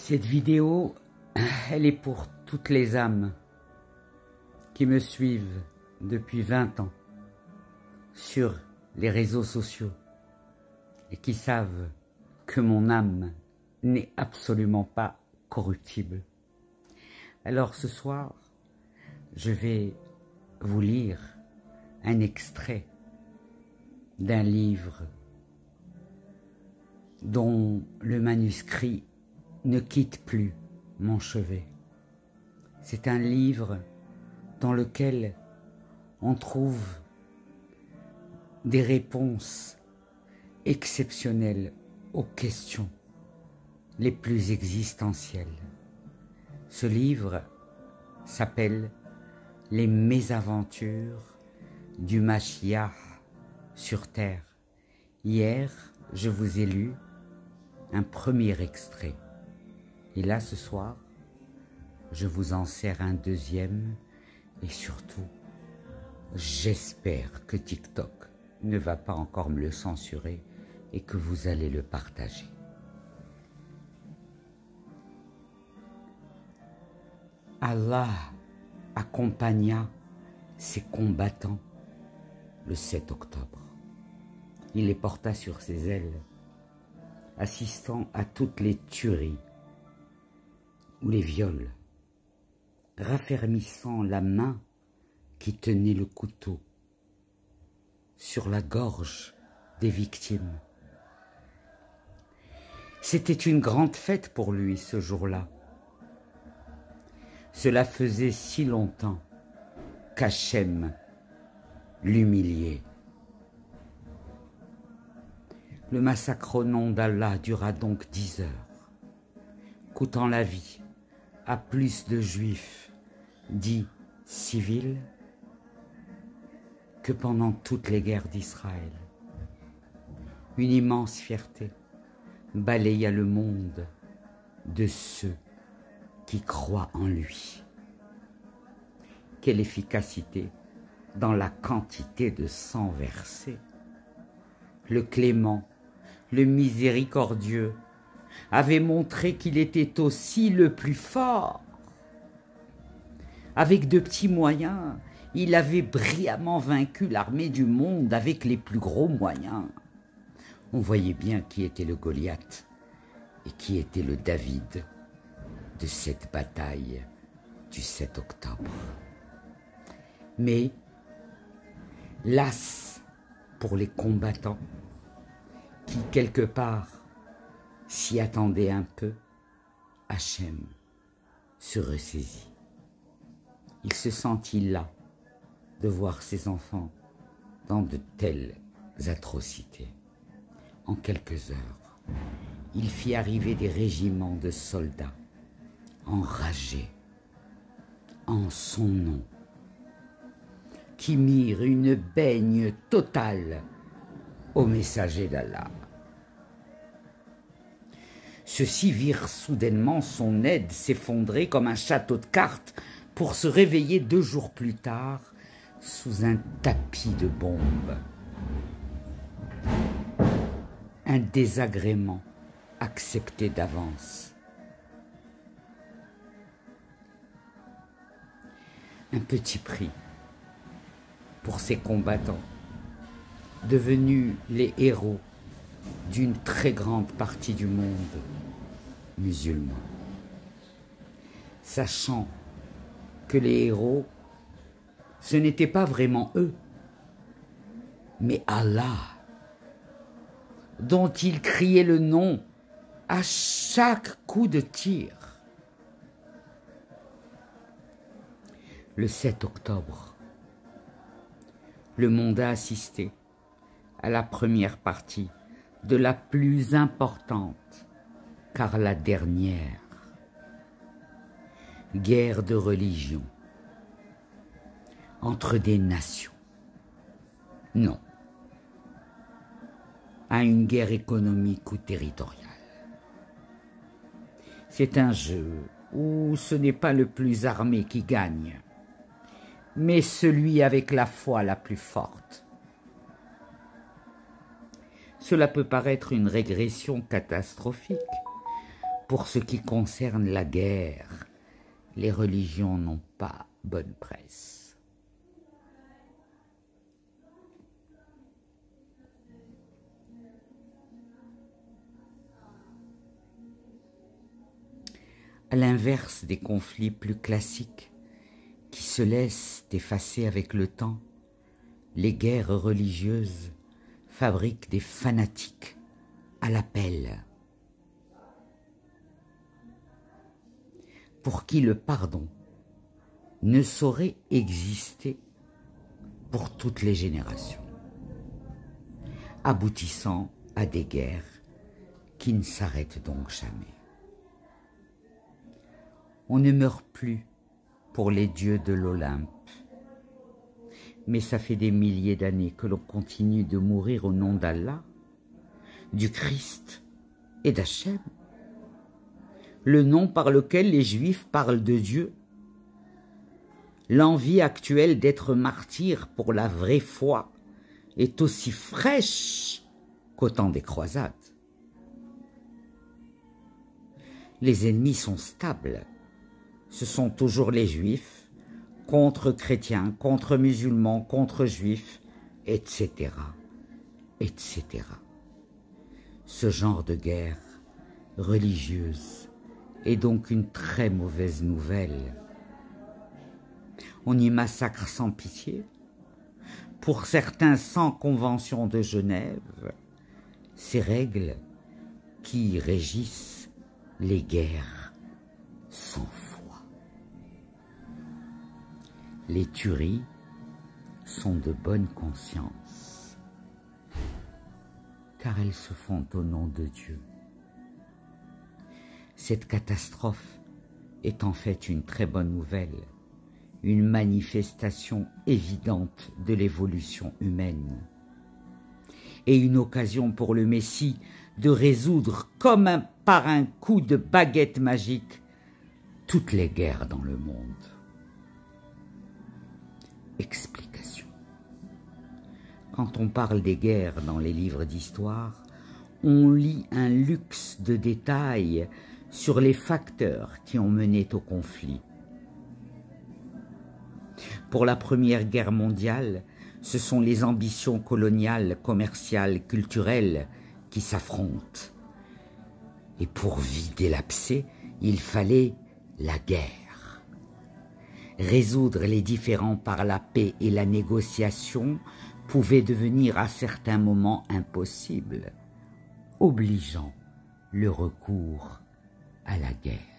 Cette vidéo, elle est pour toutes les âmes qui me suivent depuis 20 ans sur les réseaux sociaux et qui savent que mon âme n'est absolument pas corruptible. Alors ce soir, je vais vous lire un extrait d'un livre dont le manuscrit ne quitte plus mon chevet. C'est un livre dans lequel on trouve des réponses exceptionnelles aux questions les plus existentielles. Ce livre s'appelle « Les mésaventures du Mashiach sur terre ». Hier, je vous ai lu un premier extrait. Et là, ce soir, je vous en sers un deuxième et surtout, j'espère que TikTok ne va pas encore me le censurer et que vous allez le partager. Allah accompagna ses combattants le 7 octobre. Il les porta sur ses ailes, assistant à toutes les tueries ou les viols, raffermissant la main qui tenait le couteau sur la gorge des victimes. C'était une grande fête pour lui ce jour-là. Cela faisait si longtemps qu'Hachem l'humiliait. Le massacre au nom d'Allah dura donc 10 heures, coûtant la vie à plus de juifs dits civils que pendant toutes les guerres d'Israël. Une immense fierté balaya le monde de ceux qui croient en lui. Quelle efficacité dans la quantité de sang versé. Le clément, le miséricordieux, avait montré qu'il était aussi le plus fort. Avec de petits moyens, il avait brillamment vaincu l'armée du monde avec les plus gros moyens. On voyait bien qui était le Goliath et qui était le David de cette bataille du 7 octobre. Mais, las pour les combattants qui, quelque part, s'y attendaient un peu, Hachem se ressaisit. Il se sentit las de voir ses enfants dans de telles atrocités. En quelques heures, il fit arriver des régiments de soldats enragés en son nom, qui mirent une baigne totale au messager d'Allah. Ceux-ci virent soudainement son aide s'effondrer comme un château de cartes pour se réveiller 2 jours plus tard sous un tapis de bombes. Un désagrément accepté d'avance. Un petit prix pour ces combattants, devenus les héros d'une très grande partie du monde musulman. Sachant que les héros, ce n'étaient pas vraiment eux, mais Allah, dont ils criaient le nom à chaque coup de tir. Le 7 octobre, le monde a assisté à la première partie de la plus importante, car la dernière, guerre de religion entre des nations. Non, à une guerre économique ou territoriale. C'est un jeu où ce n'est pas le plus armé qui gagne, mais celui avec la foi la plus forte. Cela peut paraître une régression catastrophique. Pour ce qui concerne la guerre, les religions n'ont pas bonne presse. À l'inverse des conflits plus classiques qui se laissent effacer avec le temps, les guerres religieuses fabriquent des fanatiques à l'appel, pour qui le pardon ne saurait exister pour toutes les générations, aboutissant à des guerres qui ne s'arrêtent donc jamais. On ne meurt plus pour les dieux de l'Olympe, mais ça fait des milliers d'années que l'on continue de mourir au nom d'Allah, du Christ et d'Hachem, le nom par lequel les Juifs parlent de Dieu. L'envie actuelle d'être martyr pour la vraie foi est aussi fraîche qu'au temps des croisades. Les ennemis sont stables. Ce sont toujours les Juifs, contre chrétiens, contre musulmans, contre juifs, etc., etc. Ce genre de guerre religieuse est donc une très mauvaise nouvelle. On y massacre sans pitié, pour certains sans convention de Genève, ces règles qui régissent les guerres sans foi. Les tueries sont de bonne conscience, car elles se font au nom de Dieu. Cette catastrophe est en fait une très bonne nouvelle, une manifestation évidente de l'évolution humaine, et une occasion pour le Messie de résoudre comme par un coup de baguette magique toutes les guerres dans le monde. Explication. Quand on parle des guerres dans les livres d'histoire, on lit un luxe de détails sur les facteurs qui ont mené au conflit. Pour la Première Guerre mondiale, ce sont les ambitions coloniales, commerciales, culturelles qui s'affrontent. Et pour vider l'abcès, il fallait la guerre. Résoudre les différends par la paix et la négociation pouvait devenir à certains moments impossible, obligeant le recours à la guerre.